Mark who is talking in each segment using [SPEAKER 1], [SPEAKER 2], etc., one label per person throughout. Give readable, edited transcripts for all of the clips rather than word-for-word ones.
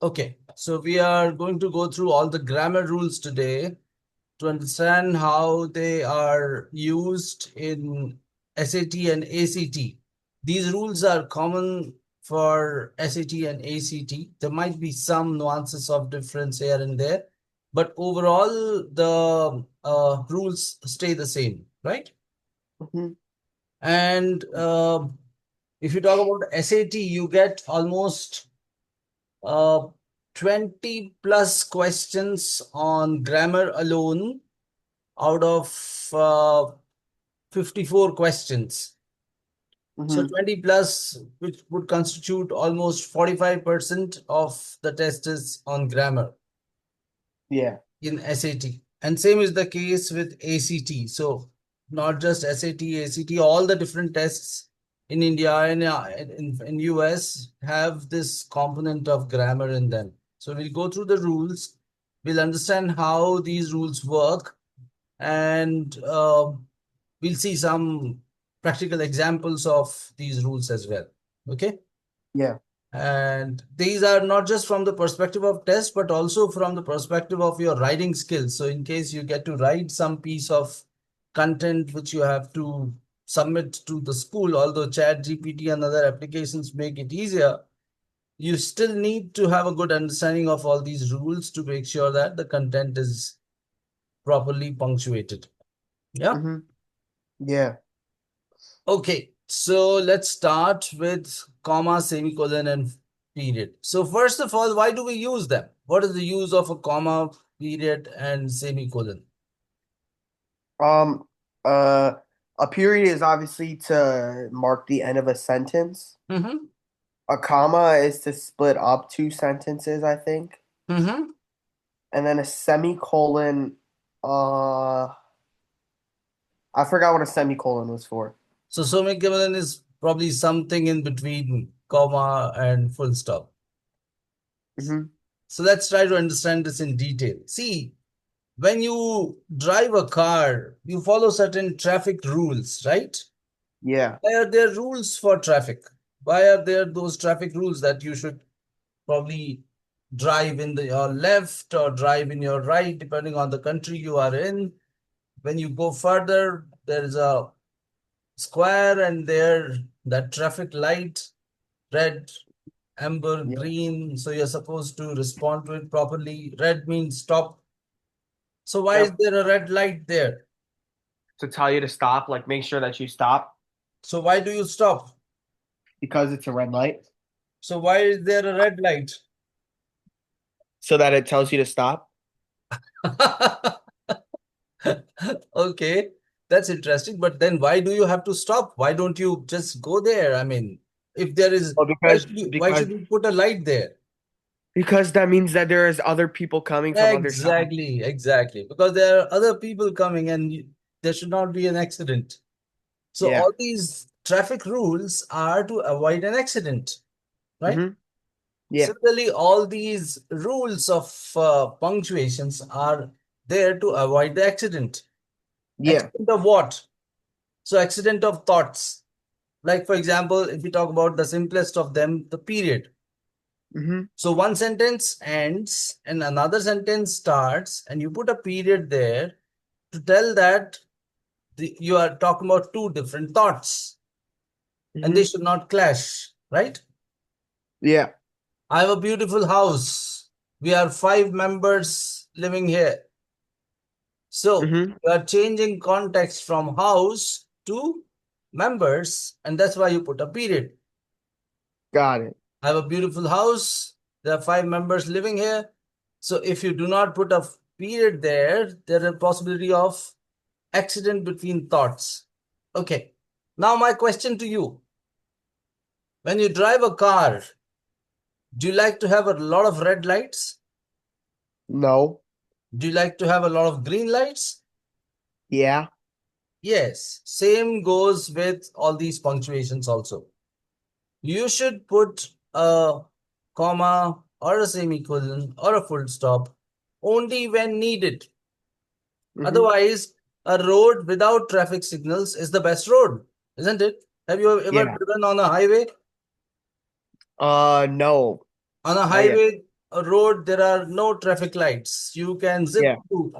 [SPEAKER 1] Okay, so we are going to go through all the grammar rules today to understand how they are used in SAT and ACT. These rules are common for SAT and ACT. There might be some nuances of difference here and there, but overall, the rules stay the same, right?
[SPEAKER 2] Mhm.
[SPEAKER 1] And if you talk about SAT, you get almost uh, 20 plus questions on grammar alone out of 54 questions. So
[SPEAKER 2] Mhm.
[SPEAKER 1] 20 plus, which would constitute almost 45% of the test is on grammar
[SPEAKER 2] Yeah.
[SPEAKER 1] in SAT. And same is the case with ACT. So not just SAT, ACT, all the different tests in India and in US have this component of grammar in them. So we'll go through the rules. We'll understand how these rules work, and we'll see some practical examples of these rules as well. Okay.
[SPEAKER 2] Yeah.
[SPEAKER 1] And these are not just from the perspective of test, but also from the perspective of your writing skills. So in case you get to write some piece of content which you have to submit to the school, although Chat GPT and other applications make it easier, you still need to have a good understanding of all these rules to make sure that the content is properly punctuated. Yeah.
[SPEAKER 2] Mhm. Yeah.
[SPEAKER 1] Okay, so let's start with comma, semicolon, and period. So first of all, why do we use them? What is the use of a comma, period, and semicolon?
[SPEAKER 2] Um. Uh. A period is obviously to mark the end of a sentence.
[SPEAKER 1] Mm-hmm.
[SPEAKER 2] A comma is to split up two sentences, I think.
[SPEAKER 1] Mm-hmm.
[SPEAKER 2] And then a semicolon. Uh. I forgot what a semicolon was for.
[SPEAKER 1] So semicolon is probably something in between comma and full stop.
[SPEAKER 2] Mhm.
[SPEAKER 1] So let's try to understand this in detail. See, when you drive a car, you follow certain traffic rules, right?
[SPEAKER 2] Yeah.
[SPEAKER 1] Why are there rules for traffic? Why are there those traffic rules that you should probably drive in your left or drive in your right, depending on the country you are in? When you go further, there is a square and there that traffic light, red, amber,
[SPEAKER 2] Yeah.
[SPEAKER 1] green. So you're supposed to respond to it properly. Red means stop. So why is
[SPEAKER 2] Yep.
[SPEAKER 1] there a red light there?
[SPEAKER 2] To tell you to stop, like make sure that you stop
[SPEAKER 1] So why do you stop?
[SPEAKER 2] because it's a red light,
[SPEAKER 1] So why is there a red light?
[SPEAKER 2] so that it tells you to stop.
[SPEAKER 1] Okay, that's interesting. But then why do you have to stop? Why don't you just go there? I mean, if there is,
[SPEAKER 2] Well, because
[SPEAKER 1] why
[SPEAKER 2] because
[SPEAKER 1] should you put a light there?
[SPEAKER 2] because that means that there is other people coming from other sides.
[SPEAKER 1] Exactly, exactly. Because there are other people coming and there should not be an accident. So
[SPEAKER 2] Yeah.
[SPEAKER 1] all these traffic rules are to avoid an accident, right?
[SPEAKER 2] Hmm. Yeah.
[SPEAKER 1] Similarly, all these rules of punctuations are there to avoid the accident.
[SPEAKER 2] Yeah.
[SPEAKER 1] Accident of what? So accident of thoughts. Like, for example, if we talk about the simplest of them, the period.
[SPEAKER 2] Hmm.
[SPEAKER 1] So one sentence ends and another sentence starts, and you put a period there to tell that you are talking about two different thoughts and they
[SPEAKER 2] Hmm.
[SPEAKER 1] should not clash, right?
[SPEAKER 2] Yeah.
[SPEAKER 1] I have a beautiful house. We are five members living here. So
[SPEAKER 2] Hmm.
[SPEAKER 1] you are changing context from house to members, and that's why you put a period.
[SPEAKER 2] Got it.
[SPEAKER 1] I have a beautiful house. There are five members living here. So if you do not put a period there, there is a possibility of accident between thoughts. Okay. Now my question to you. When you drive a car, do you like to have a lot of red lights?
[SPEAKER 2] No.
[SPEAKER 1] Do you like to have a lot of green lights?
[SPEAKER 2] Yeah.
[SPEAKER 1] Yes. Same goes with all these punctuations also. You should put a comma or a semicolon or a full stop only when needed.
[SPEAKER 2] Hmm.
[SPEAKER 1] Otherwise, a road without traffic signals is the best road, isn't it? Have you ever
[SPEAKER 2] Yeah.
[SPEAKER 1] driven on a highway?
[SPEAKER 2] No.
[SPEAKER 1] On a
[SPEAKER 2] Not yet.
[SPEAKER 1] highway, a road, there are no traffic lights. You can zip
[SPEAKER 2] Yeah.
[SPEAKER 1] through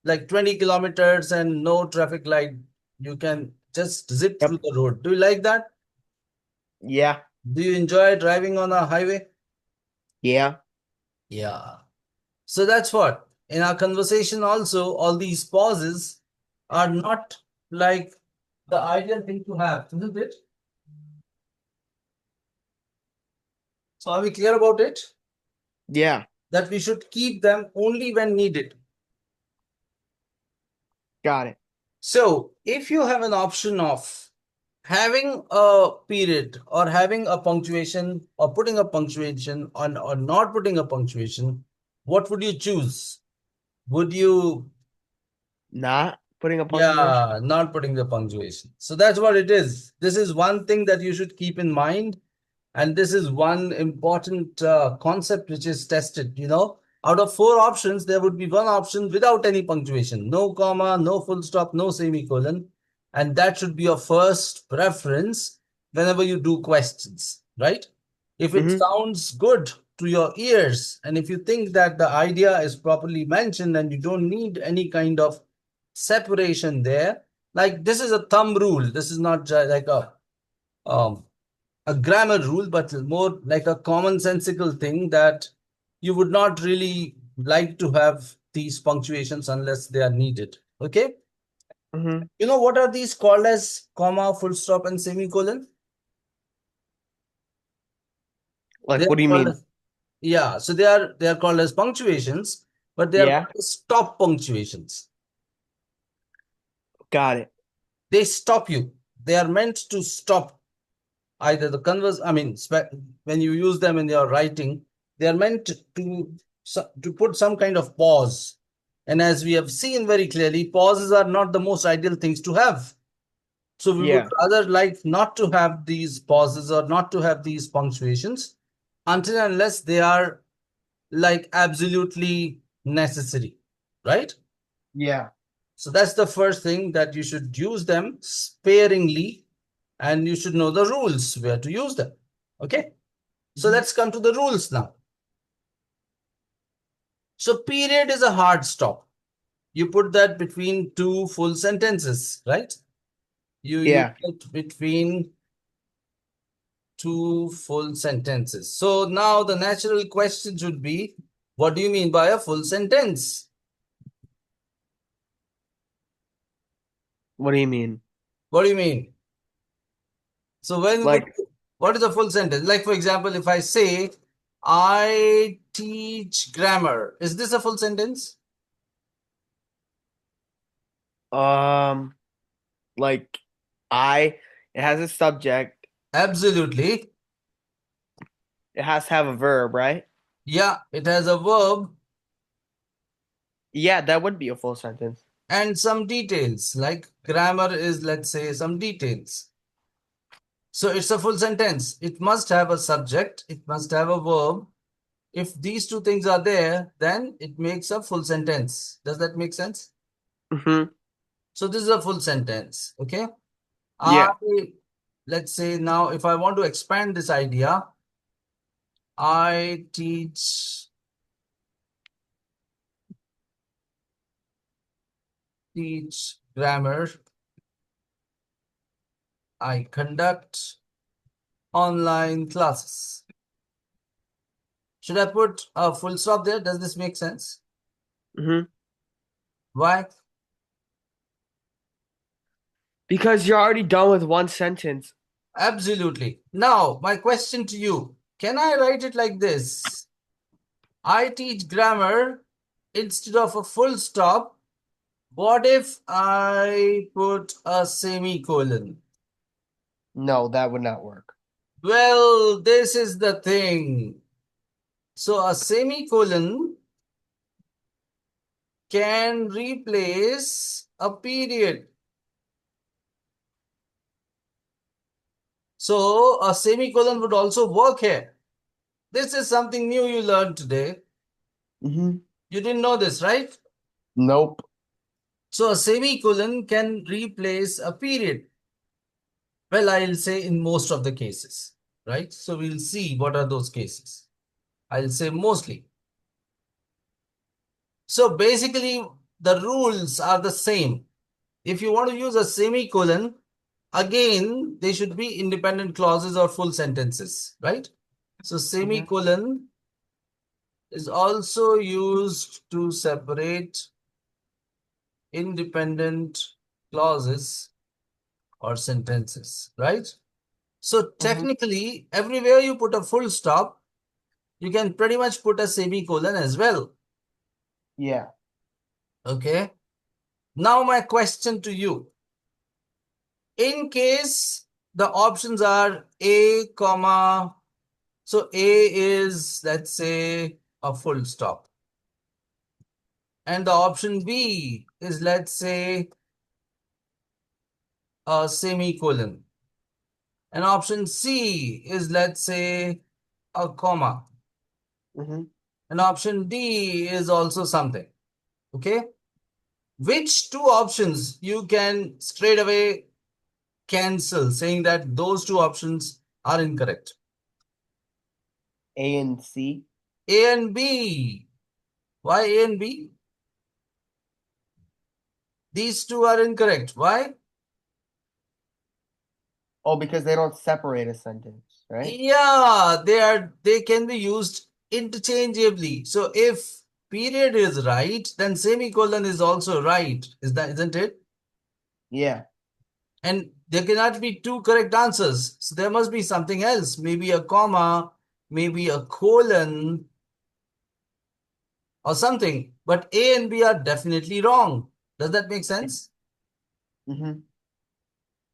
[SPEAKER 1] like 20 kilometers and no traffic light. You can just zip through
[SPEAKER 2] Yep.
[SPEAKER 1] the road. Do you like that?
[SPEAKER 2] Yeah.
[SPEAKER 1] Do you enjoy driving on a highway?
[SPEAKER 2] Yeah.
[SPEAKER 1] Yeah. So that's what. In our conversation, also, all these pauses are not like the ideal thing to have, isn't it? So are we clear about it?
[SPEAKER 2] Yeah.
[SPEAKER 1] That we should keep them only when needed.
[SPEAKER 2] Got it.
[SPEAKER 1] So if you have an option of having a period or having a punctuation or putting a punctuation on or not putting a punctuation, what would you choose? Would you,
[SPEAKER 2] Not putting a punctuation.
[SPEAKER 1] yeah, not putting the punctuation. So that's what it is. This is one thing that you should keep in mind. And this is one important concept which is tested. Out of four options, there would be one option without any punctuation, no comma, no full stop, no semicolon. And that should be your first preference whenever you do questions, right? If it
[SPEAKER 2] Mm-hmm.
[SPEAKER 1] sounds good to your ears, and if you think that the idea is properly mentioned and you don't need any kind of separation there, like this is a thumb rule. This is not like um, a grammar rule, but more like a commonsensical thing that you would not really like to have these punctuations unless they are needed. Okay.
[SPEAKER 2] Mm-hmm.
[SPEAKER 1] You know what are these called as comma, full stop, and semicolon? They
[SPEAKER 2] Like, what
[SPEAKER 1] are
[SPEAKER 2] do you
[SPEAKER 1] called
[SPEAKER 2] mean?
[SPEAKER 1] as, yeah. So they are called as punctuations, but they are
[SPEAKER 2] Yeah.
[SPEAKER 1] called as stop punctuations.
[SPEAKER 2] Got it.
[SPEAKER 1] They stop you. They are meant to stop either the converse. I mean, when you use them in your writing, they are meant to put some kind of pause. And as we have seen very clearly, pauses are not the most ideal things to have. So we would
[SPEAKER 2] Yeah.
[SPEAKER 1] rather like not to have these pauses or not to have these punctuations until and unless they are like absolutely necessary, right?
[SPEAKER 2] Yeah.
[SPEAKER 1] So that's the first thing, that you should use them sparingly and you should know the rules where to use them. Okay. So
[SPEAKER 2] Mm-hmm.
[SPEAKER 1] let's come to the rules now. So period is a hard stop. You put that between two full sentences, right? You use
[SPEAKER 2] Yeah.
[SPEAKER 1] it between two full sentences. So now the natural question should be, what do you mean by a full sentence?
[SPEAKER 2] What do you mean?
[SPEAKER 1] What do you mean? So when would,
[SPEAKER 2] Like,
[SPEAKER 1] what is a full sentence? Like for example, if I say, I teach grammar, is this a full sentence?
[SPEAKER 2] um, like I, it has a subject.
[SPEAKER 1] Absolutely.
[SPEAKER 2] It has to have a verb, right?
[SPEAKER 1] Yeah, it has a verb
[SPEAKER 2] Yeah, that would be a full sentence.
[SPEAKER 1] and some details. Like grammar is, let's say, some details. So it's a full sentence. It must have a subject, it must have a verb. If these two things are there, then it makes a full sentence. Does that make sense?
[SPEAKER 2] Mm-hmm.
[SPEAKER 1] So this is a full sentence. Okay. I,
[SPEAKER 2] Yeah.
[SPEAKER 1] let's say now, if I want to expand this idea, I teach grammar. I conduct online classes. Should I put a full stop there? Does this make sense?
[SPEAKER 2] Mm-hmm.
[SPEAKER 1] Why?
[SPEAKER 2] Because you're already done with one sentence.
[SPEAKER 1] Absolutely. Now, my question to you, can I write it like this? I teach grammar instead of a full stop. What if I put a semicolon?
[SPEAKER 2] No, that would not work.
[SPEAKER 1] Well, this is the thing. So a semicolon can replace a period. So a semicolon would also work here. This is something new you learned today.
[SPEAKER 2] Mm-hmm.
[SPEAKER 1] You didn't know this, right?
[SPEAKER 2] Nope.
[SPEAKER 1] So a semicolon can replace a period. Well, I'll say in most of the cases, right? So we'll see what are those cases. I'll say mostly. So basically, the rules are the same. If you want to use a semicolon, again, they should be independent clauses or full sentences, right? So
[SPEAKER 2] Mm-hmm.
[SPEAKER 1] semicolon is also used to separate independent clauses or sentences, right? So
[SPEAKER 2] Mm-hmm.
[SPEAKER 1] technically, everywhere you put a full stop, you can pretty much put a semicolon as well.
[SPEAKER 2] Yeah.
[SPEAKER 1] Okay. Now my question to you. In case the options are A, comma, so A is, let's say, a full stop. And the option B is, let's say, a semicolon. And option C is, let's say, a comma.
[SPEAKER 2] Mm-hmm.
[SPEAKER 1] And option D is also something. Okay. Which two options you can straight away cancel, saying that those two options are incorrect?
[SPEAKER 2] A and C.
[SPEAKER 1] A and B. Why A and B? These two are incorrect. Why?
[SPEAKER 2] Oh, because they don't separate a sentence, right?
[SPEAKER 1] Yeah, they can be used interchangeably. So if period is right, then semicolon is also right. Isn't it?
[SPEAKER 2] Yeah.
[SPEAKER 1] And there cannot be two correct answers. So there must be something else, maybe a comma, maybe a colon or something. But A and B are definitely wrong. Does that make sense?
[SPEAKER 2] Mm-hmm.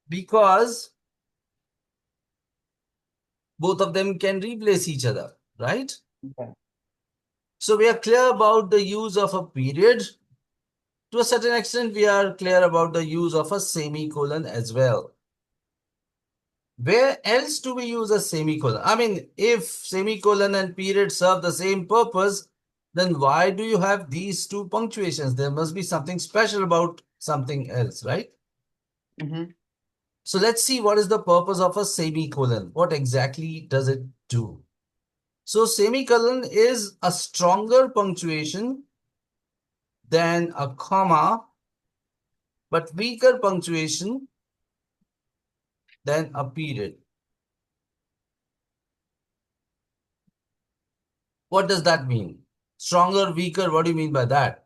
[SPEAKER 1] Because both of them can replace each other, right?
[SPEAKER 2] Yeah.
[SPEAKER 1] So we are clear about the use of a period. To a certain extent, we are clear about the use of a semicolon as well. Where else do we use a semicolon? I mean, if semicolon and period serve the same purpose, then why do you have these two punctuations? There must be something special about something else, right?
[SPEAKER 2] Mm-hmm.
[SPEAKER 1] So let's see what is the purpose of a semicolon. What exactly does it do? So semicolon is a stronger punctuation than a comma, but weaker punctuation than a period. What does that mean? Stronger, weaker, what do you mean by that?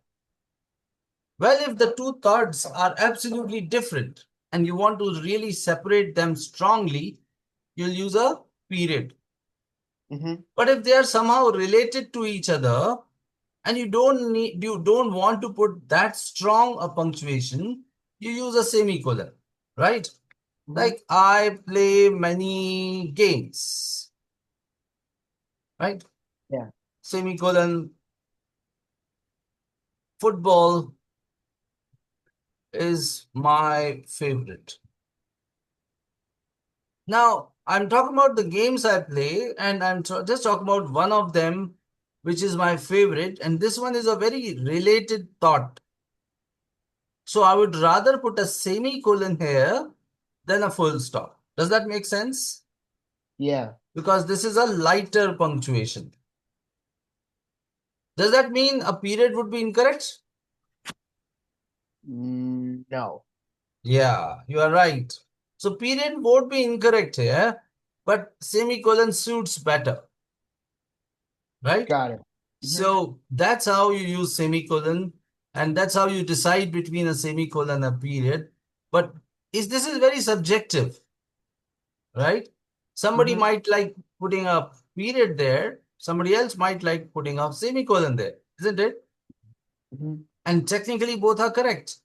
[SPEAKER 1] Well, if the two thoughts are absolutely different and you want to really separate them strongly, you'll use a period.
[SPEAKER 2] Mm-hmm.
[SPEAKER 1] But if they are somehow related to each other and you don't want to put that strong a punctuation, you use a semicolon, right?
[SPEAKER 2] Mm-hmm.
[SPEAKER 1] Like I play many games, right?
[SPEAKER 2] Yeah.
[SPEAKER 1] Semicolon, football is my favorite. Now, I'm talking about the games I play, and just talking about one of them, which is my favorite. And this one is a very related thought. So I would rather put a semicolon here than a full stop. Does that make sense?
[SPEAKER 2] Yeah.
[SPEAKER 1] Because this is a lighter punctuation. Does that mean a period would be incorrect?
[SPEAKER 2] No.
[SPEAKER 1] Yeah, you are right. So period won't be incorrect here, but semicolon suits better, right?
[SPEAKER 2] Got it. Mm-hmm.
[SPEAKER 1] So that's how you use semicolon, and that's how you decide between a semicolon and a period. But this is very subjective, right? Somebody
[SPEAKER 2] Mm-hmm.
[SPEAKER 1] might like putting a period there, somebody else might like putting a semicolon there, isn't it?
[SPEAKER 2] Mm-hmm.
[SPEAKER 1] And technically both are correct.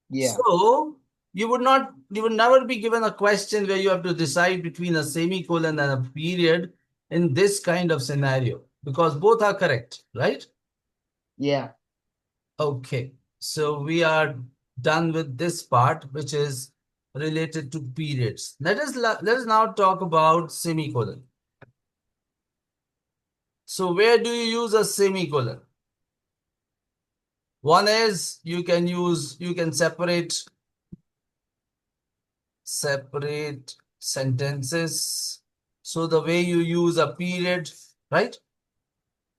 [SPEAKER 2] Yeah.
[SPEAKER 1] So you would never be given a question where you have to decide between a semicolon and a period in this kind of scenario because both are correct, right?
[SPEAKER 2] Yeah.
[SPEAKER 1] Okay, so we are done with this part, which is related to periods. Let us now talk about semicolon. So where do you use a semicolon? One is you can separate sentences. So the way you use a period, right?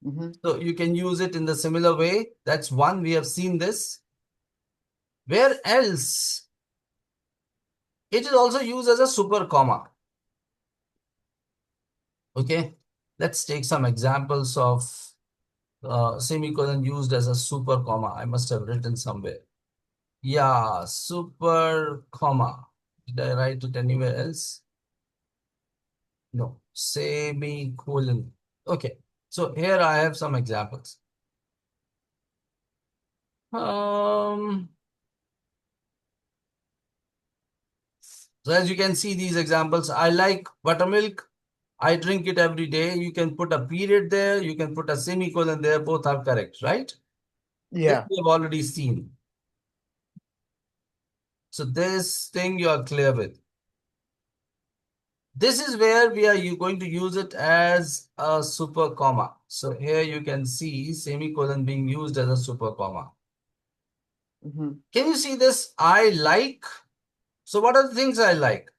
[SPEAKER 2] Mm-hmm.
[SPEAKER 1] So you can use it in the similar way. That's one. We have seen this. Where else? It is also used as a super comma. Okay. Let's take some examples of semicolon used as a super comma. I must have written somewhere. Yeah, super comma. Did I write it anywhere else? No, semicolon. Okay, so here I have some examples. Um, so as you can see these examples, I like buttermilk. I drink it every day. You can put a period there. You can put a semicolon there. Both are correct, right? This
[SPEAKER 2] Yeah.
[SPEAKER 1] we have already seen. So this thing you are clear with. This is where we are going to use it as a super comma. So here you can see semicolon being used as a super comma.
[SPEAKER 2] Mm-hmm.
[SPEAKER 1] Can you see this? I like. So what are the things I like?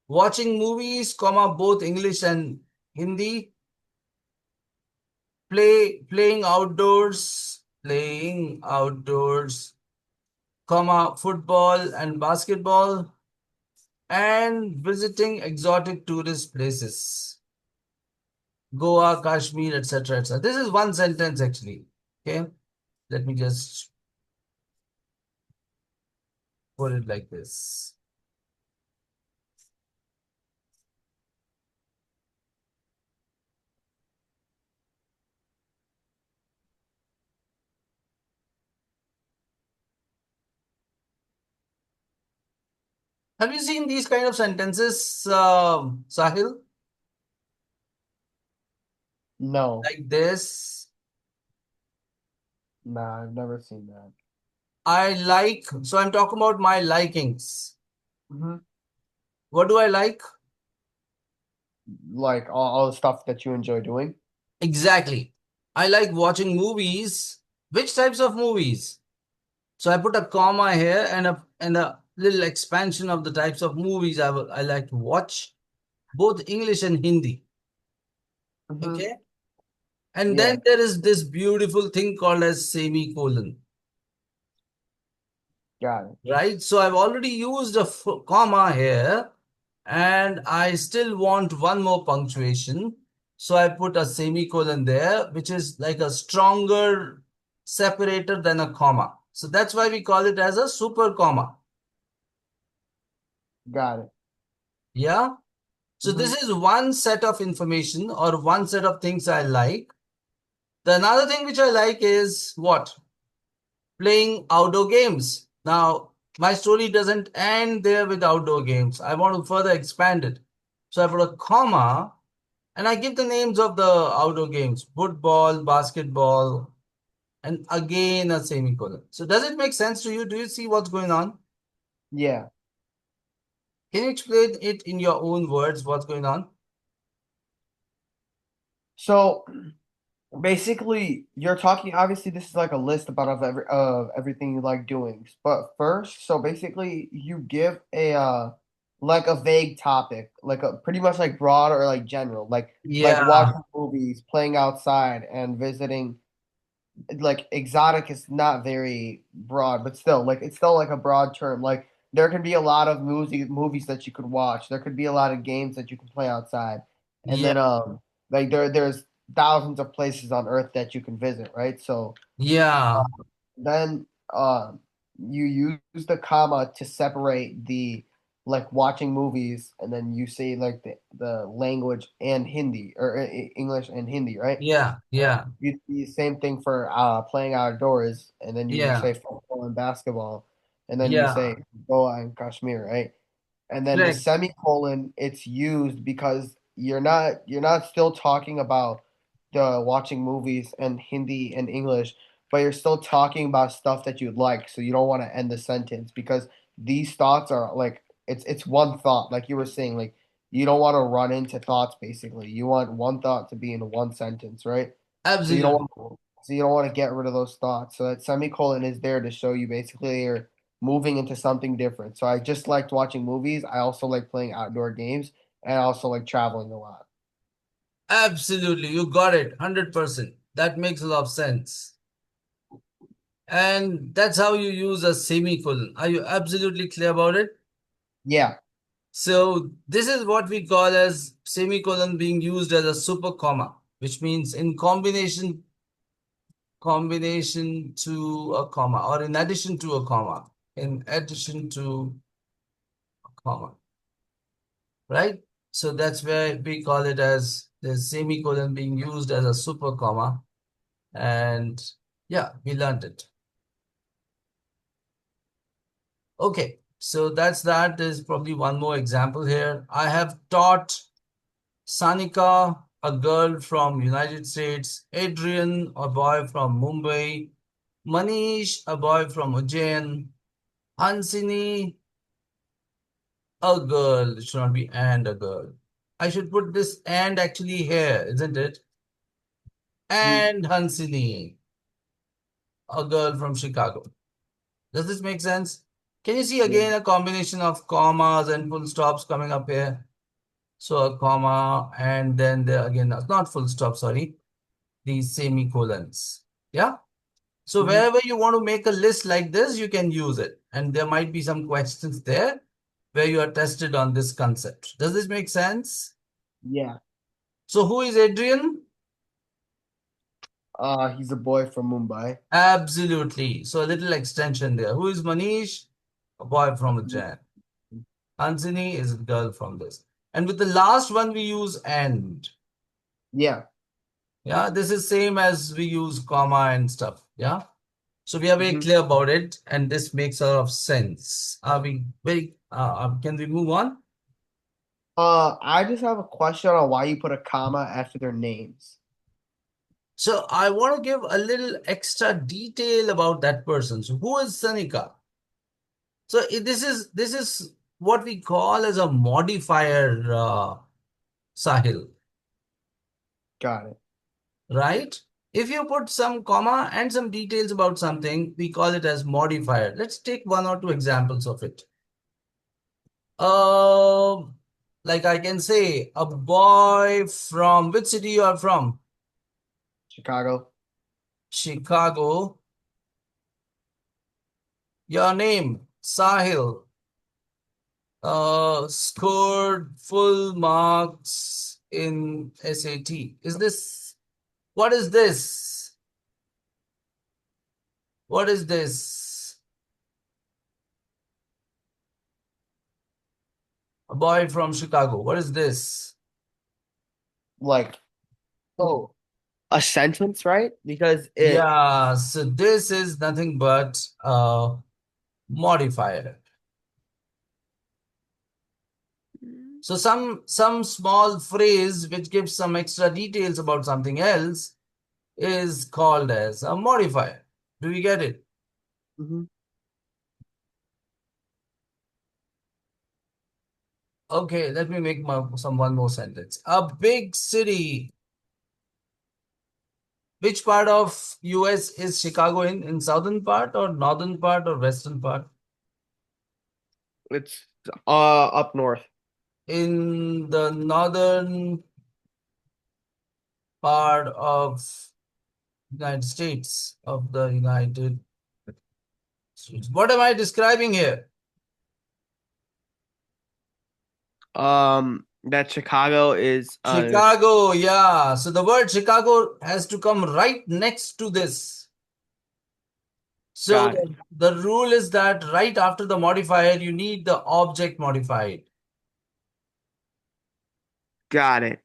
[SPEAKER 1] Watching movies, comma, both English and Hindi. Playing outdoors, comma, football and basketball, and visiting exotic tourist places. Goa, Kashmir, etc. etc. This is one sentence actually. Okay, let me just put it like this. Have you seen these kind of sentences, Sahil?
[SPEAKER 2] No.
[SPEAKER 1] Like this.
[SPEAKER 2] Nah, I've never seen that.
[SPEAKER 1] I like, so I'm talking about my likings.
[SPEAKER 2] Mm-hmm.
[SPEAKER 1] What do I like?
[SPEAKER 2] Like all the stuff that you enjoy doing.
[SPEAKER 1] Exactly. I like watching movies. Which types of movies? So I put a comma here and a little expansion of the types of movies I like to watch, both English and Hindi.
[SPEAKER 2] Mm-hmm.
[SPEAKER 1] Okay. And then
[SPEAKER 2] Yeah.
[SPEAKER 1] there is this beautiful thing called as semicolon,
[SPEAKER 2] Got it.
[SPEAKER 1] right? So I've already used a comma here and I still want one more punctuation. So I put a semicolon there, which is like a stronger separator than a comma. So that's why we call it as a super comma.
[SPEAKER 2] Got it.
[SPEAKER 1] Yeah. So this
[SPEAKER 2] Mm-hmm.
[SPEAKER 1] is one set of information or one set of things I like. The another thing which I like is what? Playing outdoor games. Now, my story doesn't end there with outdoor games. I want to further expand it. So I put a comma and I give the names of the outdoor games: football, basketball, and again a semicolon. So does it make sense to you? Do you see what's going on?
[SPEAKER 2] Yeah.
[SPEAKER 1] Can you explain it in your own words what's going on?
[SPEAKER 2] So basically, you're talking. Obviously, this is like a list about of everything you like doing. But first, so basically, you give a like a vague topic, like a pretty much like broad or like general, like
[SPEAKER 1] Yeah,
[SPEAKER 2] watching movies, playing outside, and visiting. Like exotic is not very broad, but still, like it's still like a broad term. Like there can be a lot of movies that you could watch. There could be a lot of games that you can play outside, and
[SPEAKER 1] yeah,
[SPEAKER 2] then like there's thousands of places on Earth that you can visit, right? So
[SPEAKER 1] yeah,
[SPEAKER 2] then you use the comma to separate the like watching movies, and then you say like the language and Hindi or English and Hindi, right?
[SPEAKER 1] yeah, yeah,
[SPEAKER 2] You the same thing for playing outdoors, and then you
[SPEAKER 1] yeah,
[SPEAKER 2] say football and basketball, and then you
[SPEAKER 1] yeah.
[SPEAKER 2] say Goa and Kashmir, right? And then the
[SPEAKER 1] Correct.
[SPEAKER 2] semicolon, it's used because you're not still talking about the watching movies and Hindi and English, but you're still talking about stuff that you'd like. So you don't want to end the sentence because these thoughts are like it's one thought, like you were saying, like you don't want to run into thoughts basically. You want one thought to be in one sentence, right? So you don't
[SPEAKER 1] Absolutely.
[SPEAKER 2] want to get rid of those thoughts. So that semicolon is there to show you basically you're moving into something different. So I just liked watching movies. I also like playing outdoor games, and I also like traveling a lot.
[SPEAKER 1] Absolutely, you got it, 100%. That makes a lot of sense. And that's how you use a semicolon. Are you absolutely clear about it?
[SPEAKER 2] Yeah.
[SPEAKER 1] So this is what we call as semicolon being used as a super comma, which means in combination to a comma or in addition to a comma, in addition to a comma, right? So that's where we call it as the semicolon being used as a super comma. And yeah, we learned it. Okay, so that's that. There's probably one more example here. I have taught Sanika, a girl from United States, Adrian, a boy from Mumbai, Manish, a boy from Ujjain, Hansini, a girl. It should not be and a girl. I should put this and actually here, isn't it?
[SPEAKER 2] Mhm.
[SPEAKER 1] And Hansini, a girl from Chicago. Does this make sense? Can you see
[SPEAKER 2] Yeah.
[SPEAKER 1] again a combination of commas and full stops coming up here? So a comma and then there again, not full stop, sorry, these semicolons. Yeah. So
[SPEAKER 2] Mhm.
[SPEAKER 1] wherever you want to make a list like this, you can use it. And there might be some questions there where you are tested on this concept. Does this make sense?
[SPEAKER 2] Yeah.
[SPEAKER 1] So who is Adrian?
[SPEAKER 2] He's a boy from Mumbai.
[SPEAKER 1] Absolutely. So a little extension there. Who is Manish? A boy from Ujjain. Hansini is a girl from this. And with the last one, we use and.
[SPEAKER 2] Yeah.
[SPEAKER 1] Yeah, this is same as we use comma and stuff. Yeah. So we are very
[SPEAKER 2] Hmm.
[SPEAKER 1] clear about it, and this makes a lot of sense. Are we very? Can we move on?
[SPEAKER 2] I just have a question on why you put a comma after their names.
[SPEAKER 1] So I want to give a little extra detail about that person. So who is Sanika? So this is what we call as a modifier, Sahil,
[SPEAKER 2] Got it.
[SPEAKER 1] right? If you put some comma and some details about something, we call it as modifier. Let's take one or two examples of it. Um, like I can say, a boy from which city you are from?
[SPEAKER 2] Chicago.
[SPEAKER 1] Chicago. Your name, Sahil, scored full marks in SAT. Is this, what is this? What is this? A boy from Chicago. What is this?
[SPEAKER 2] Like, oh, a sentence, right? Because it
[SPEAKER 1] Yeah, so this is nothing but a modifier. So some small phrase which gives some extra details about something else is called as a modifier. Do you get it?
[SPEAKER 2] Mhm.
[SPEAKER 1] Okay, let me make some one more sentence. A big city. Which part of US is Chicago in? In southern part or northern part or western part?
[SPEAKER 2] It's up north.
[SPEAKER 1] In the northern part of United States of the United States. What am I describing here?
[SPEAKER 2] That Chicago is
[SPEAKER 1] Chicago, yeah. So the word Chicago has to come right next to this. So
[SPEAKER 2] got it.
[SPEAKER 1] the rule is that right after the modifier, you need the object modified.
[SPEAKER 2] Got it.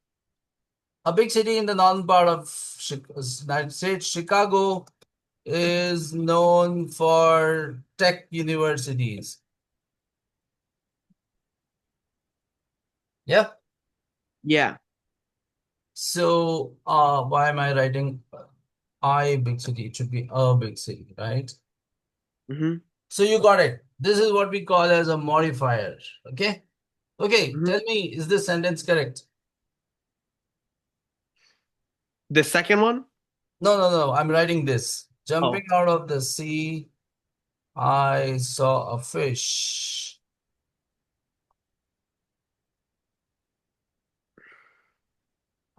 [SPEAKER 1] A big city in the northern part of United States, Chicago, is known for tech universities. Yeah.
[SPEAKER 2] Yeah.
[SPEAKER 1] So why am I writing I big city? It should be a big city, right?
[SPEAKER 2] Hmm.
[SPEAKER 1] So you got it. This is what we call as a modifier. Okay. Okay.
[SPEAKER 2] Hmm.
[SPEAKER 1] Tell me, is this sentence correct?
[SPEAKER 2] The second one?
[SPEAKER 1] No, no, no. I'm writing this. Jumping
[SPEAKER 2] Oh,
[SPEAKER 1] out of the sea, I saw a fish.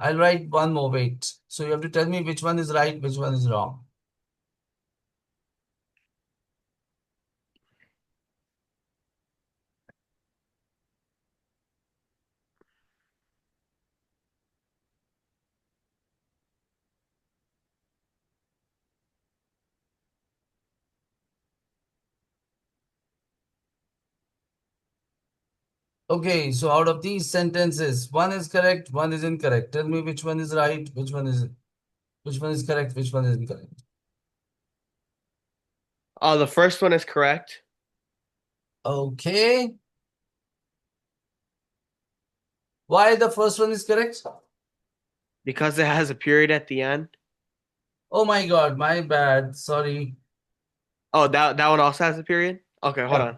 [SPEAKER 1] I'll write one more. Wait. So you have to tell me which one is right, which one is wrong. Okay, so out of these sentences, one is correct, one is incorrect. Tell me which one is right, which one is correct, which one is incorrect.
[SPEAKER 2] The first one is correct
[SPEAKER 1] Okay. Why the first one is correct?
[SPEAKER 2] because it has a period at the end.
[SPEAKER 1] Oh my God, my bad. Sorry.
[SPEAKER 2] Oh, that one also has a period? Okay, hold
[SPEAKER 1] Yeah.
[SPEAKER 2] on.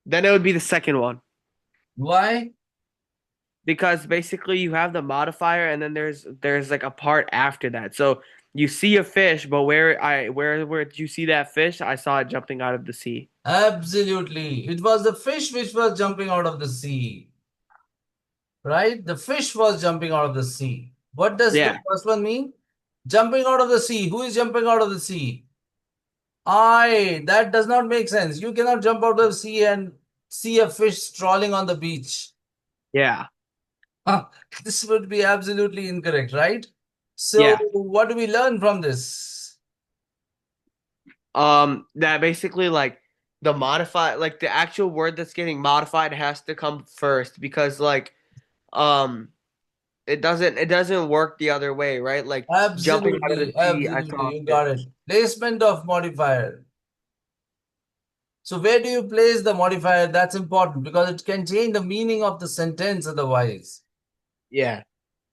[SPEAKER 2] Then it would be the second one.
[SPEAKER 1] Why?
[SPEAKER 2] Because basically you have the modifier and then there's like a part after that. So you see a fish, but where did you see that fish? I saw it jumping out of the sea.
[SPEAKER 1] Absolutely. It was the fish which was jumping out of the sea, right? The fish was jumping out of the sea. What does the
[SPEAKER 2] Yeah.
[SPEAKER 1] first one mean? Jumping out of the sea. Who is jumping out of the sea? That does not make sense. You cannot jump out of the sea and see a fish strolling on the beach.
[SPEAKER 2] Yeah.
[SPEAKER 1] Huh, this would be absolutely incorrect, right? So,
[SPEAKER 2] Yeah.
[SPEAKER 1] what do we learn from this?
[SPEAKER 2] That basically like the modify like the actual word that's getting modified has to come first because like um it doesn't work the other way, right? Like jumping out of the
[SPEAKER 1] Absolutely,
[SPEAKER 2] sea, I
[SPEAKER 1] absolutely,
[SPEAKER 2] saw a
[SPEAKER 1] you got it.
[SPEAKER 2] fish.
[SPEAKER 1] Placement of modifier. So, where do you place the modifier? That's important because it can change the meaning of the sentence otherwise.
[SPEAKER 2] Yeah.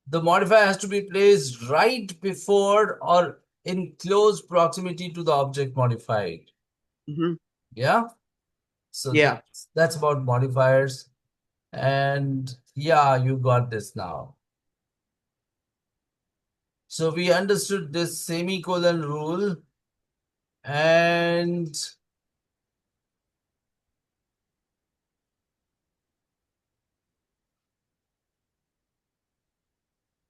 [SPEAKER 1] The modifier has to be placed right before or in close proximity to the object modified.
[SPEAKER 2] Hmm.
[SPEAKER 1] Yeah. So
[SPEAKER 2] Yeah.
[SPEAKER 1] that's about modifiers. And yeah, you got this now. So we understood this semicolon rule. And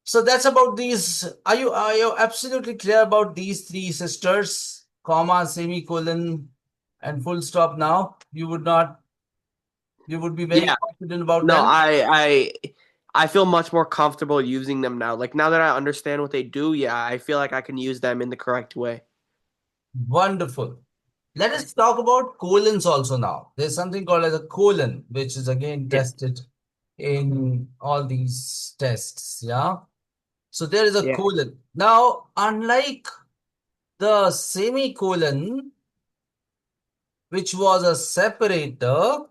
[SPEAKER 1] so that's about these. Are you absolutely clear about these three sisters, comma, semicolon, and full stop now? You would be very
[SPEAKER 2] Yeah.
[SPEAKER 1] confident about
[SPEAKER 2] No,
[SPEAKER 1] them?
[SPEAKER 2] I feel much more comfortable using them now. Like now that I understand what they do, yeah, I feel like I can use them in the correct way.
[SPEAKER 1] Wonderful. Let us talk about colons also now. There's something called as a colon, which is again
[SPEAKER 2] Yeah.
[SPEAKER 1] tested in all these tests. Yeah. So there is a
[SPEAKER 2] Yeah.
[SPEAKER 1] colon. Now, unlike the semicolon, which was a separator,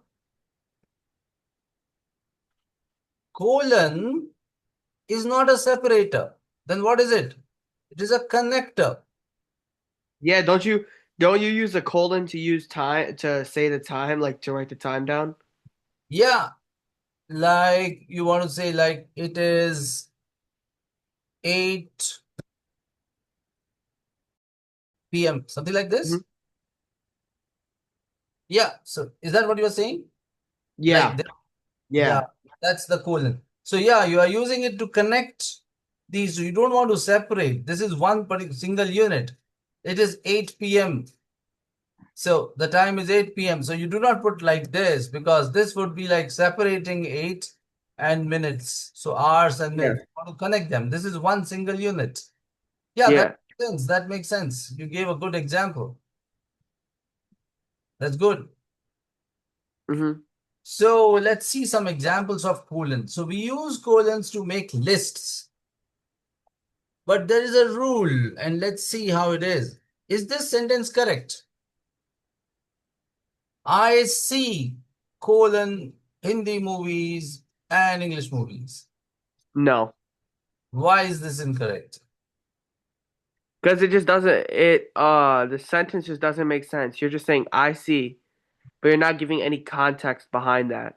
[SPEAKER 1] colon is not a separator. Then what is it? It is a connector.
[SPEAKER 2] Yeah, don't you use a colon to use time to say the time, like to write the time down?
[SPEAKER 1] Yeah. Like you want to say, like it is 8 p.m., something like
[SPEAKER 2] Hmm.
[SPEAKER 1] this. Yeah. So is that what you are saying? Like,
[SPEAKER 2] Yeah.
[SPEAKER 1] yeah,
[SPEAKER 2] Yeah.
[SPEAKER 1] that's the colon. So yeah, you are using it to connect these. You don't want to separate. This is one particular single unit. It is 8 p.m. So the time is 8 p.m. So you do not put like this because this would be like separating 8 and minutes. So hours and
[SPEAKER 2] Yeah.
[SPEAKER 1] minutes. You want to connect them. This is one single unit. Yeah, that
[SPEAKER 2] Yeah.
[SPEAKER 1] makes sense. That makes sense. You gave a good example. That's good.
[SPEAKER 2] Hmm.
[SPEAKER 1] So let's see some examples of colons. So we use colons to make lists, but there is a rule, and let's see how it is. Is this sentence correct? I see colon Hindi movies and English movies.
[SPEAKER 2] No.
[SPEAKER 1] Why is this incorrect?
[SPEAKER 2] Because it just doesn't the sentence just doesn't make sense. You're just saying I see, but you're not giving any context behind that.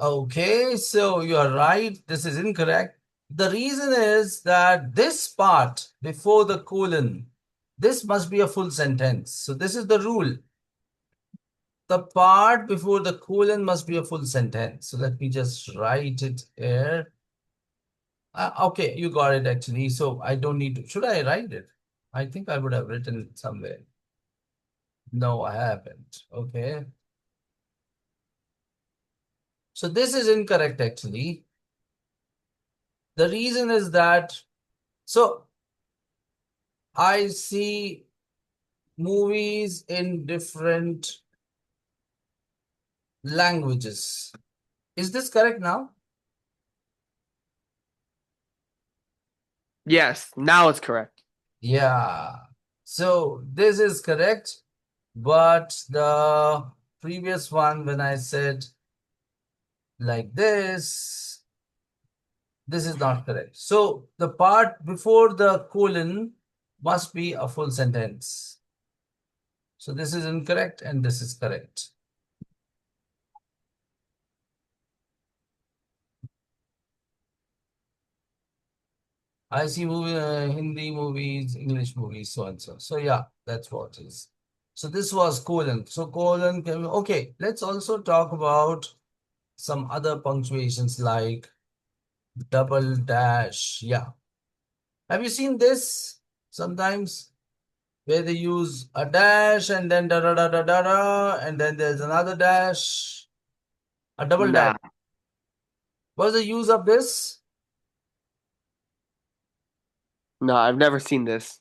[SPEAKER 1] Okay, so you are right. This is incorrect. The reason is that this part before the colon, this must be a full sentence. So this is the rule. the part before the colon must be a full sentence. So let me just write it here. Okay, you got it actually. So I don't need to. Should I write it? I think I would have written it somewhere. No, I haven't. Okay. So this is incorrect actually. The reason is that, so I see movies in different languages. Is this correct now?
[SPEAKER 2] Yes, now it's correct.
[SPEAKER 1] Yeah. So this is correct, but the previous one, when I said like this is not correct. So the part before the colon must be a full sentence. So this is incorrect and this is correct. I see Hindi movies, English movies, so and so. So yeah, that's what it is. So this was colon. So colon can be, okay. Let's also talk about some other punctuations like double dash. Yeah. Have you seen this sometimes where they use a dash and then da da da da da da and then there's another dash, a double dash.
[SPEAKER 2] Nah,
[SPEAKER 1] What's the use of this?
[SPEAKER 2] no, I've never seen this.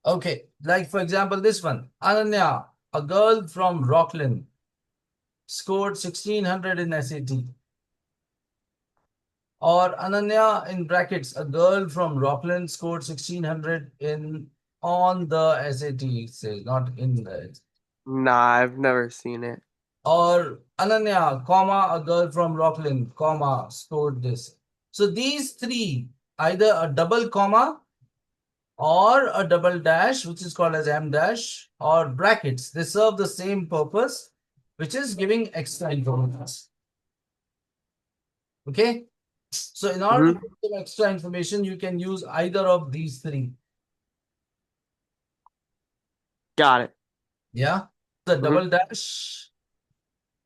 [SPEAKER 1] Okay, like for example, this one. Ananya, a girl from Rockland, scored 1600 in SAT. Or Ananya in brackets, a girl from Rockland scored 1600 in on the SAT, it says, not in the.
[SPEAKER 2] Nah, I've never seen it.
[SPEAKER 1] Or Ananya, comma, a girl from Rockland, comma, scored this. So these three, either a double comma or a double dash, which is called as M dash, or brackets, they serve the same purpose, which is giving extra information. Okay? So in order to
[SPEAKER 2] Hmm.
[SPEAKER 1] give them extra information, you can use either of these three.
[SPEAKER 2] Got it.
[SPEAKER 1] Yeah. The
[SPEAKER 2] Hmm.
[SPEAKER 1] double dash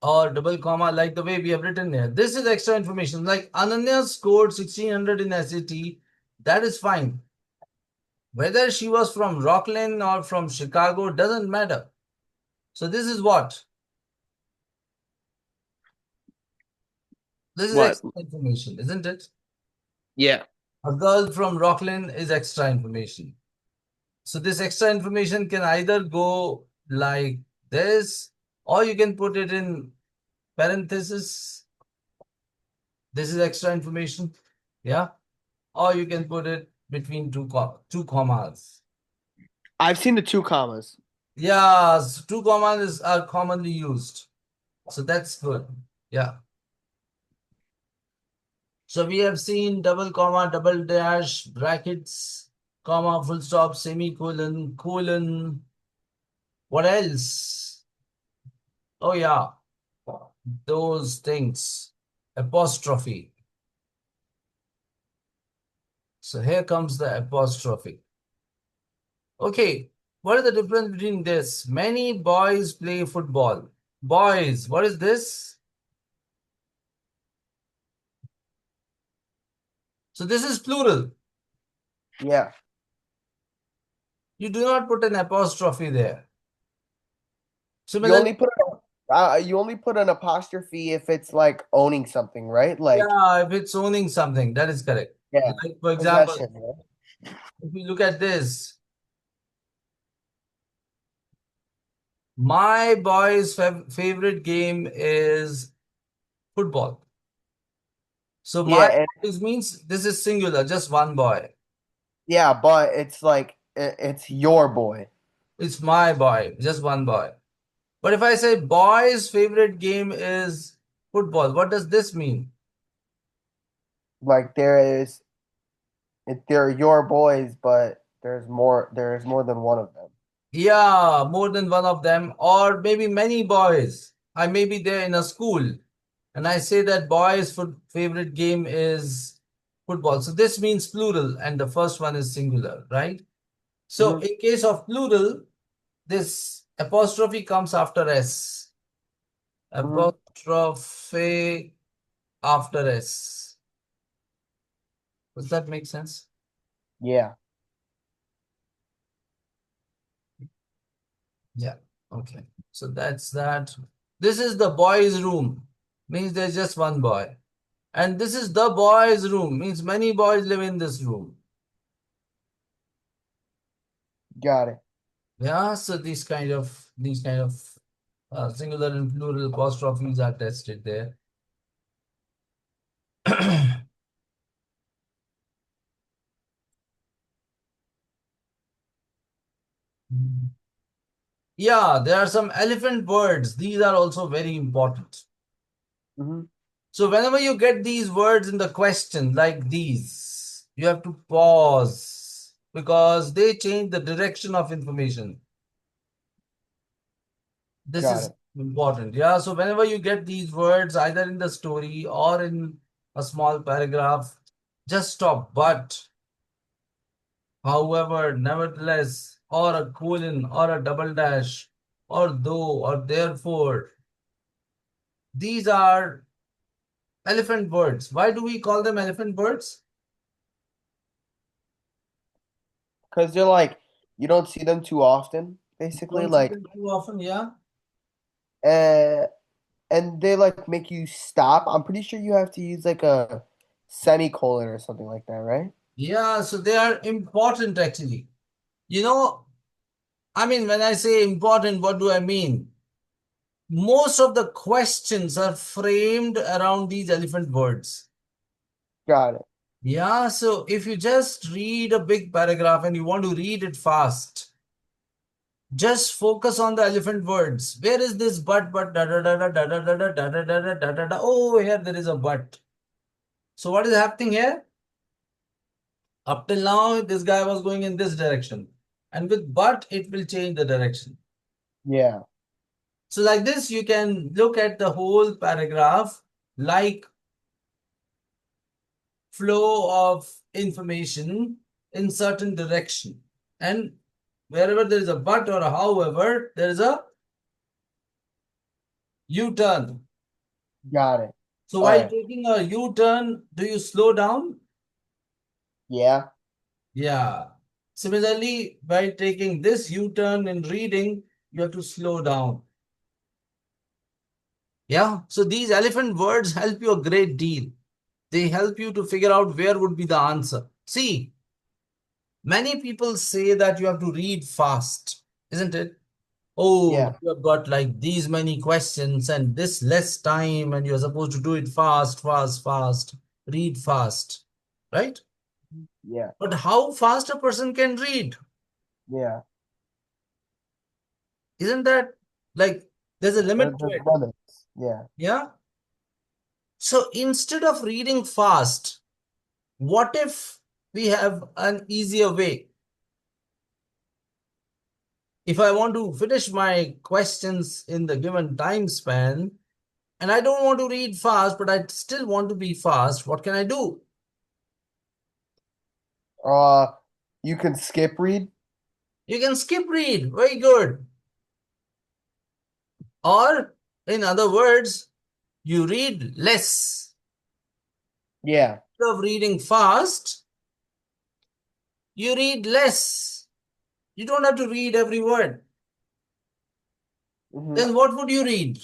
[SPEAKER 1] or double comma, like the way we have written here. This is extra information. Like Ananya scored 1600 in SAT. That is fine. Whether she was from Rockland or from Chicago doesn't matter. So this is what? This is
[SPEAKER 2] What?
[SPEAKER 1] extra information, isn't it?
[SPEAKER 2] Yeah.
[SPEAKER 1] A girl from Rockland is extra information. So this extra information can either go like this, or you can put it in parenthesis. This is extra information. Yeah. Or you can put it between two commas.
[SPEAKER 2] I've seen the two commas.
[SPEAKER 1] Yeah, so two commas are commonly used. So that's good. Yeah. So we have seen double comma, double dash, brackets, comma, full stop, semicolon, colon. What else? Oh yeah, those things. Apostrophe. So here comes the apostrophe. Okay, what is the difference between this? Many boys play football. Boys, what is this? So this is plural.
[SPEAKER 2] Yeah.
[SPEAKER 1] You do not put an apostrophe there.
[SPEAKER 2] You
[SPEAKER 1] Similarly,
[SPEAKER 2] only put you only put an apostrophe if it's like owning something, right? Like,
[SPEAKER 1] yeah, if it's owning something, that is correct.
[SPEAKER 2] yeah,
[SPEAKER 1] Like, for example,
[SPEAKER 2] possession, right?
[SPEAKER 1] if you look at this, my boy's favorite game is football. So
[SPEAKER 2] Yeah,
[SPEAKER 1] my
[SPEAKER 2] and
[SPEAKER 1] boys means this is singular, just one boy.
[SPEAKER 2] yeah, but it's like it's your boy.
[SPEAKER 1] It's my boy, just one boy. But if I say boy's favorite game is football, what does this mean?
[SPEAKER 2] Like they're your boys, but there's more than one of them.
[SPEAKER 1] Yeah, more than one of them, or maybe many boys. I may be there in a school and I say that boy's favorite game is football. So this means plural and the first one is singular, right? So
[SPEAKER 2] Hmm.
[SPEAKER 1] in case of plural, this apostrophe comes after S.
[SPEAKER 2] Hmm.
[SPEAKER 1] Apostrophe after S. Does that make sense?
[SPEAKER 2] Yeah.
[SPEAKER 1] Yeah. Okay. So that's that. This is the boys' room. Means there's just one boy. And this is the boys' room. Means many boys live in this room.
[SPEAKER 2] Got it.
[SPEAKER 1] Yeah. So these kind of singular and plural apostrophes are tested there. Yeah, there are some elephant words. These are also very important.
[SPEAKER 2] Hmm.
[SPEAKER 1] So whenever you get these words in the question like these, you have to pause because they change the direction of information. This
[SPEAKER 2] Got
[SPEAKER 1] is
[SPEAKER 2] it.
[SPEAKER 1] important. Yeah. So whenever you get these words either in the story or in a small paragraph, just stop. But, however, nevertheless, or a colon or a double dash or though or therefore, these are elephant words. Why do we call them elephant words?
[SPEAKER 2] Because they're like you don't see them too often,
[SPEAKER 1] You
[SPEAKER 2] basically.
[SPEAKER 1] don't see
[SPEAKER 2] Like,
[SPEAKER 1] them too often, yeah.
[SPEAKER 2] uh, and they like make you stop. I'm pretty sure you have to use like a semicolon or something like that, right?
[SPEAKER 1] Yeah, so they are important actually. You know, I mean, when I say important, what do I mean? Most of the questions are framed around these elephant words.
[SPEAKER 2] Got it.
[SPEAKER 1] Yeah, so if you just read a big paragraph and you want to read it fast, just focus on the elephant words. Where is this but da da da da da da da da da da da da da da. Oh, here there is a but. So what is happening here? Up till now, this guy was going in this direction. And with but, it will change the direction.
[SPEAKER 2] Yeah.
[SPEAKER 1] So like this, you can look at the whole paragraph like flow of information in certain direction. And wherever there is a but or a however, there is a U-turn.
[SPEAKER 2] Got it.
[SPEAKER 1] So
[SPEAKER 2] All
[SPEAKER 1] while
[SPEAKER 2] right.
[SPEAKER 1] taking a U-turn, do you slow down?
[SPEAKER 2] Yeah.
[SPEAKER 1] Yeah. Similarly, by taking this U-turn in reading, you have to slow down. Yeah. So these elephant words help you a great deal. They help you to figure out where would be the answer. See, many people say that you have to read fast, isn't it? Oh,
[SPEAKER 2] Yeah.
[SPEAKER 1] you have got like these many questions and this less time, and you're supposed to do it fast, fast, fast, read fast, right?
[SPEAKER 2] Yeah.
[SPEAKER 1] But how fast a person can read?
[SPEAKER 2] Yeah.
[SPEAKER 1] Isn't that like there's a limit to
[SPEAKER 2] There's
[SPEAKER 1] it?
[SPEAKER 2] limits. Yeah.
[SPEAKER 1] Yeah. So instead of reading fast, what if we have an easier way? If I want to finish my questions in the given time span, and I don't want to read fast, but I still want to be fast, what can I do?
[SPEAKER 2] Uh, you can skip read.
[SPEAKER 1] You can skip read. Very good. Or, in other words, you read less.
[SPEAKER 2] Yeah.
[SPEAKER 1] Instead of reading fast, you read less. You don't have to read every word.
[SPEAKER 2] Hmm.
[SPEAKER 1] Then what would you read?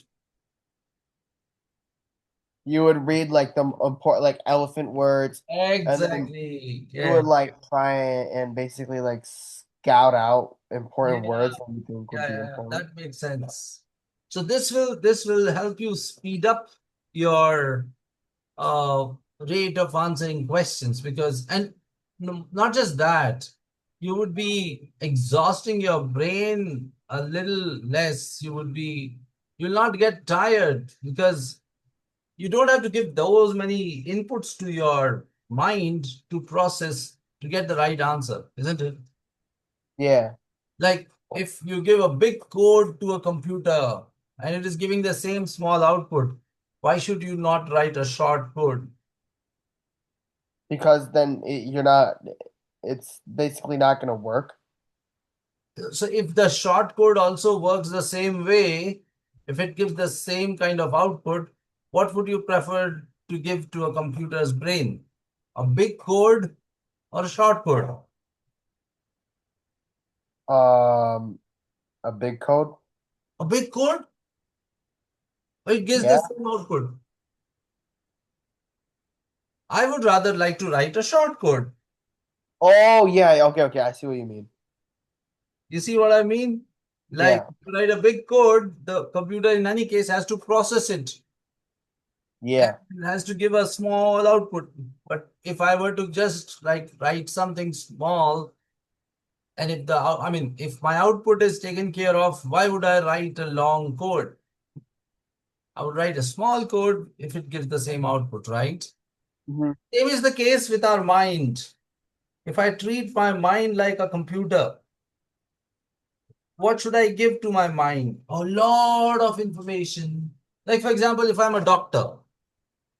[SPEAKER 2] You would read like the important, like elephant words, and then
[SPEAKER 1] Exactly.
[SPEAKER 2] you
[SPEAKER 1] Yeah.
[SPEAKER 2] would like try and basically like scout out
[SPEAKER 1] Yeah.
[SPEAKER 2] important words that you think would
[SPEAKER 1] Yeah,
[SPEAKER 2] be
[SPEAKER 1] yeah, yeah.
[SPEAKER 2] important.
[SPEAKER 1] That makes sense. So this will help you speed up your uh, rate of answering questions because and not just that, you would be exhausting your brain a little less. You'll not get tired because you don't have to give those many inputs to your mind to process to get the right answer, isn't it?
[SPEAKER 2] Yeah.
[SPEAKER 1] Like if you give a big code to a computer and it is giving the same small output, why should you not write a short code?
[SPEAKER 2] Because then you're not, it's basically not going to work.
[SPEAKER 1] So if the short code also works the same way, if it gives the same kind of output, what would you prefer to give to a computer's brain? A big code or a short code?
[SPEAKER 2] Um, a big code.
[SPEAKER 1] A big code, it gives the
[SPEAKER 2] Yeah.
[SPEAKER 1] same output. I would rather like to write a short code.
[SPEAKER 2] Oh yeah. Okay. Okay. I see what you mean.
[SPEAKER 1] You see what I mean? Like
[SPEAKER 2] Yeah.
[SPEAKER 1] to write a big code, the computer in any case has to process it and
[SPEAKER 2] Yeah.
[SPEAKER 1] it has to give a small output. But if I were to just like write something small, and if I mean, if my output is taken care of, why would I write a long code? I would write a small code if it gives the same output, right?
[SPEAKER 2] Hmm.
[SPEAKER 1] Same is the case with our mind. If I treat my mind like a computer, what should I give to my mind? A lot of information. Like, for example, if I'm a doctor,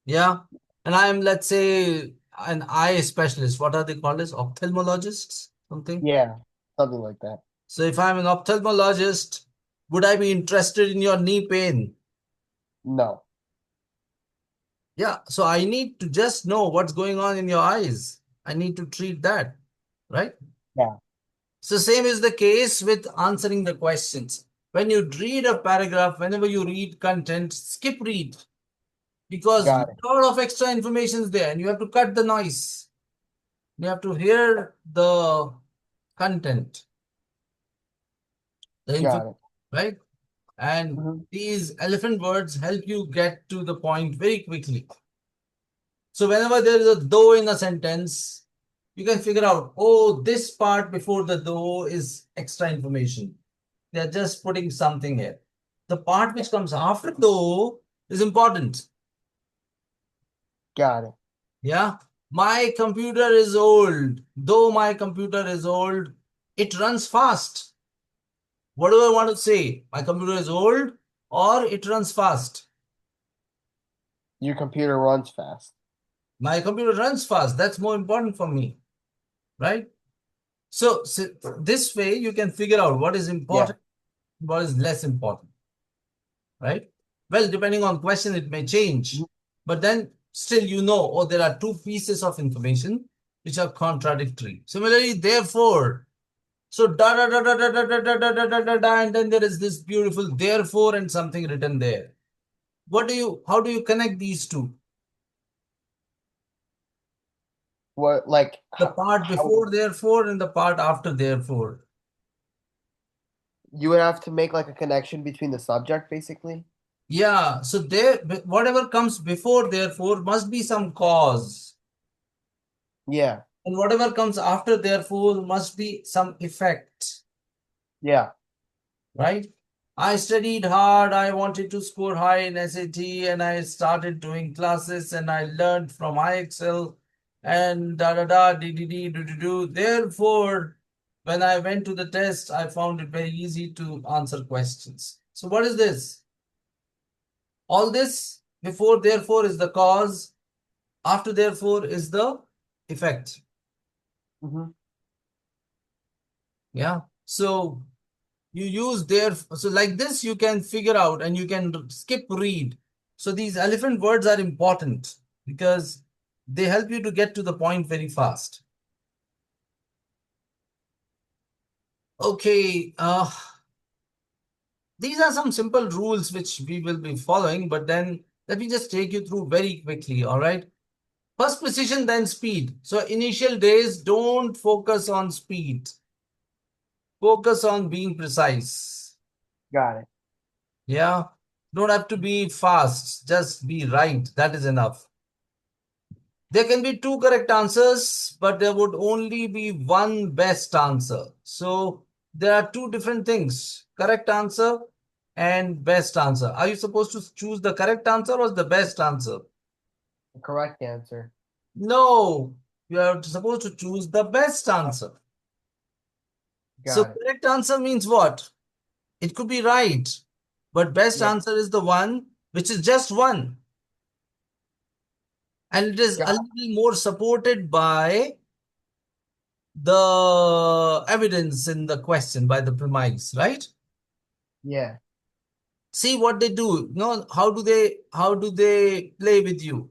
[SPEAKER 1] yeah, and I'm, let's say, an eye specialist, what are they called as ophthalmologists? Something.
[SPEAKER 2] Yeah. Something like that.
[SPEAKER 1] So, if I'm an ophthalmologist, would I be interested in your knee pain?
[SPEAKER 2] No.
[SPEAKER 1] Yeah, so I need to just know what's going on in your eyes. I need to treat that, right?
[SPEAKER 2] Yeah.
[SPEAKER 1] So same is the case with answering the questions. When you read a paragraph, whenever you read content, skip read because a
[SPEAKER 2] Got it.
[SPEAKER 1] lot of extra information is there and you have to cut the noise. You have to hear the content, the info,
[SPEAKER 2] Got it.
[SPEAKER 1] right? And
[SPEAKER 2] Hmm.
[SPEAKER 1] these elephant words help you get to the point very quickly. So whenever there is a though in a sentence, you can figure out, oh, this part before the though is extra information. They're just putting something here. The part which comes after though is important.
[SPEAKER 2] Got it.
[SPEAKER 1] Yeah. My computer is old. Though my computer is old, it runs fast. What do I want to say? My computer is old or it runs fast?
[SPEAKER 2] Your computer runs fast.
[SPEAKER 1] My computer runs fast. That's more important for me, right? So this way you can figure out what is
[SPEAKER 2] Yeah.
[SPEAKER 1] important, what is less important, right? Well, depending on question, it may change,
[SPEAKER 2] Mhm.
[SPEAKER 1] but then still you know, oh, there are two pieces of information which are contradictory. Similarly, therefore, so da da da da da da da da da da da da da, and then there is this beautiful therefore and something written there. How do you connect these two?
[SPEAKER 2] What like
[SPEAKER 1] The part
[SPEAKER 2] how
[SPEAKER 1] before therefore and the part after therefore.
[SPEAKER 2] you would have to make like a connection between the subject, basically?
[SPEAKER 1] Yeah, so there, whatever comes before therefore must be some cause.
[SPEAKER 2] Yeah.
[SPEAKER 1] And whatever comes after therefore must be some effect,
[SPEAKER 2] Yeah.
[SPEAKER 1] right? I studied hard. I wanted to score high in SAT and I started doing classes and I learned from IXL and da da da dee dee dee do do do. Therefore, when I went to the test, I found it very easy to answer questions. So, what is this? All this before therefore is the cause, after therefore is the effect.
[SPEAKER 2] Hmm.
[SPEAKER 1] Yeah. So, you use there, so like this you can figure out and you can skip read. So these elephant words are important because they help you to get to the point very fast. Okay, these are some simple rules which we will be following, but then let me just take you through very quickly. All right, first precision, then speed. So initial days, don't focus on speed, focus on being precise.
[SPEAKER 2] Got it.
[SPEAKER 1] Yeah, don't have to be fast, just be right, that is enough. There can be two correct answers, but there would only be one best answer. So there are two different things, correct answer and best answer. Are you supposed to choose the correct answer or the best answer?
[SPEAKER 2] The correct answer.
[SPEAKER 1] No, you are supposed to choose the best answer. So
[SPEAKER 2] Got it.
[SPEAKER 1] correct answer means what? It could be right, but best
[SPEAKER 2] Yeah.
[SPEAKER 1] answer is the one which is just one. And it is a
[SPEAKER 2] Got
[SPEAKER 1] little more supported by the evidence in the question, by the premise, right?
[SPEAKER 2] yeah.
[SPEAKER 1] See what they do. No, how do they play with you?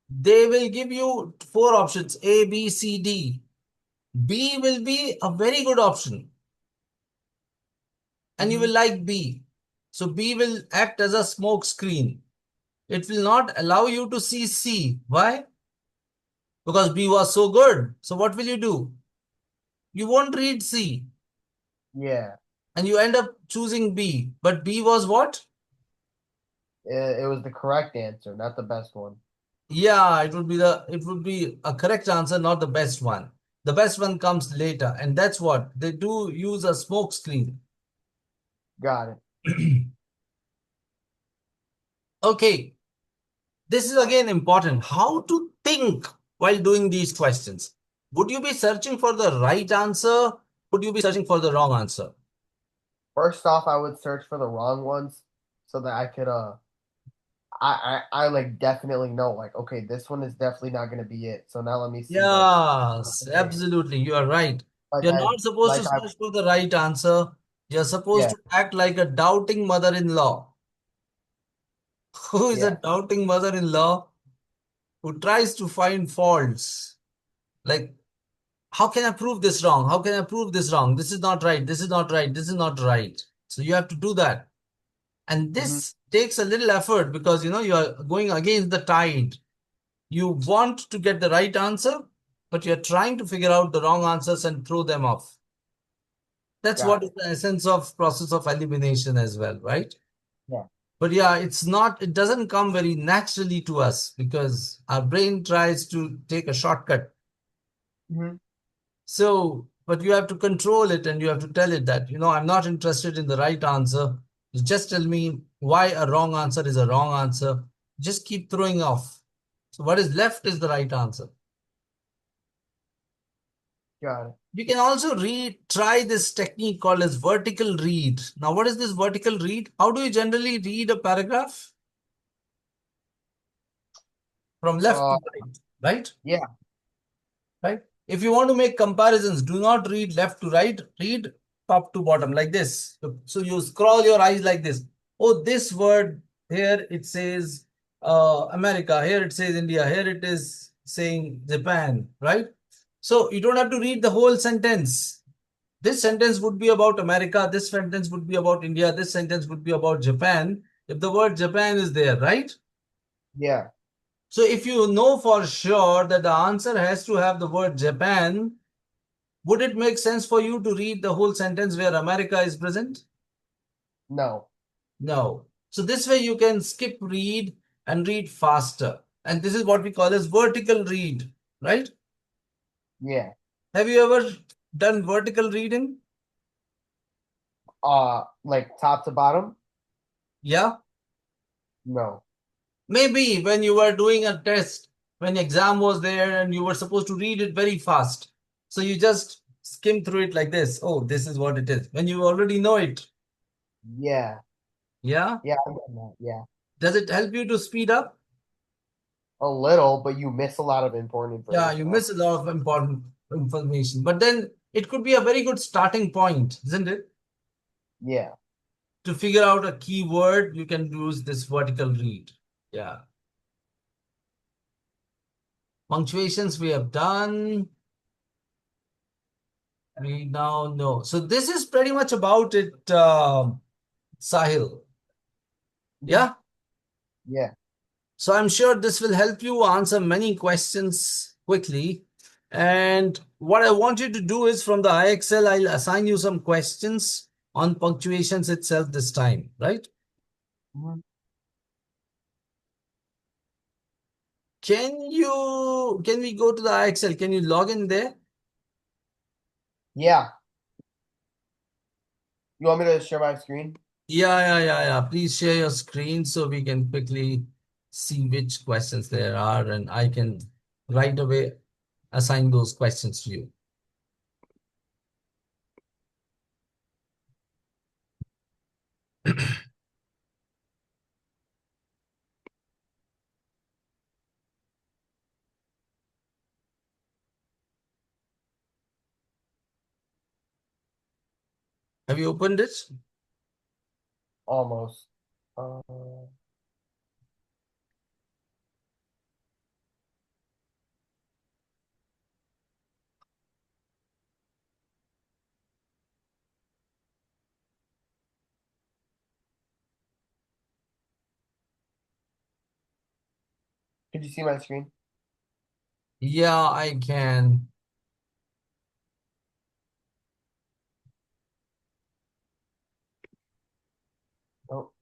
[SPEAKER 1] They will give you four options: A, B, C, D. B will be a very good option, and you
[SPEAKER 2] Hmm.
[SPEAKER 1] will like B. So B will act as a smoke screen. It will not allow you to see C. Why? Because B was so good. So what will you do? You won't read C,
[SPEAKER 2] Yeah,
[SPEAKER 1] and you end up choosing B. But B was what?
[SPEAKER 2] it was the correct answer, not the best one.
[SPEAKER 1] Yeah, it would be a correct answer, not the best one. The best one comes later, and that's what they do use a smoke screen.
[SPEAKER 2] Got it.
[SPEAKER 1] Okay, this is again important. How to think while doing these questions. Would you be searching for the right answer? Would you be searching for the wrong answer?
[SPEAKER 2] First off, I would search for the wrong ones so that I could I like definitely know like okay, this one is definitely not gonna be it. So now let me see like
[SPEAKER 1] Yes, absolutely. You are right.
[SPEAKER 2] like
[SPEAKER 1] You're
[SPEAKER 2] I
[SPEAKER 1] not supposed to
[SPEAKER 2] like I
[SPEAKER 1] search for the right answer. You're supposed
[SPEAKER 2] yeah,
[SPEAKER 1] to act like a doubting mother-in-law. Who is a
[SPEAKER 2] yeah.
[SPEAKER 1] doubting mother-in-law who tries to find faults? Like, how can I prove this wrong? How can I prove this wrong? This is not right. This is not right. This is not right. So you have to do that. And
[SPEAKER 2] Hmm.
[SPEAKER 1] this takes a little effort because you are going against the tide. You want to get the right answer, but you're trying to figure out the wrong answers and throw them off. That's what
[SPEAKER 2] Got
[SPEAKER 1] is
[SPEAKER 2] it.
[SPEAKER 1] the essence of process of elimination as well, right?
[SPEAKER 2] Yeah.
[SPEAKER 1] But yeah, it doesn't come very naturally to us because our brain tries to take a shortcut.
[SPEAKER 2] Hmm.
[SPEAKER 1] So, but you have to control it and you have to tell it that, I'm not interested in the right answer. Just tell me why a wrong answer is a wrong answer. Just keep throwing off. So, what is left is the right answer.
[SPEAKER 2] Got it.
[SPEAKER 1] You can also try this technique called as vertical read. Now, what is this vertical read? How do you generally read a paragraph? From left
[SPEAKER 2] Uh
[SPEAKER 1] to right, right?
[SPEAKER 2] yeah,
[SPEAKER 1] Right? If you want to make comparisons, do not read left to right, read top to bottom like this. So you scroll your eyes like this. Oh, this word here it says America, here it says India, here it is saying Japan, right? So you don't have to read the whole sentence. This sentence would be about America, this sentence would be about India, this sentence would be about Japan if the word Japan is there, right?
[SPEAKER 2] yeah.
[SPEAKER 1] So if you know for sure that the answer has to have the word Japan, would it make sense for you to read the whole sentence where America is present?
[SPEAKER 2] No.
[SPEAKER 1] No. So this way you can skip read and read faster. And this is what we call as vertical read, right?
[SPEAKER 2] Yeah.
[SPEAKER 1] Have you ever done vertical reading?
[SPEAKER 2] Like top to bottom?
[SPEAKER 1] Yeah.
[SPEAKER 2] No.
[SPEAKER 1] Maybe when you were doing a test, when exam was there and you were supposed to read it very fast. So you just skim through it like this. Oh, this is what it is. When you already know it.
[SPEAKER 2] Yeah.
[SPEAKER 1] Yeah.
[SPEAKER 2] Yeah, I get that. Yeah.
[SPEAKER 1] Does it help you to speed up?
[SPEAKER 2] A little, but you miss a lot of important
[SPEAKER 1] Yeah, you
[SPEAKER 2] information.
[SPEAKER 1] miss a lot of important information. But then it could be a very good starting point, isn't it?
[SPEAKER 2] Yeah.
[SPEAKER 1] To figure out a keyword, you can use this vertical read. Yeah. Punctuations we have done. We now know. So this is pretty much about it, Sahil.
[SPEAKER 2] Mhm.
[SPEAKER 1] Yeah.
[SPEAKER 2] Yeah.
[SPEAKER 1] So I'm sure this will help you answer many questions quickly. And what I want you to do is from the IXL, I'll assign you some questions on punctuations itself this time, right?
[SPEAKER 2] Mhm.
[SPEAKER 1] Can we go to the IXL? Can you log in there?
[SPEAKER 2] Yeah. You want me to share my screen?
[SPEAKER 1] Yeah. Please share your screen so we can quickly see which questions there are and I can right away assign those questions to you. Have you opened it?
[SPEAKER 2] almost. Could you see my screen?
[SPEAKER 1] Yeah, I can.
[SPEAKER 2] Oh,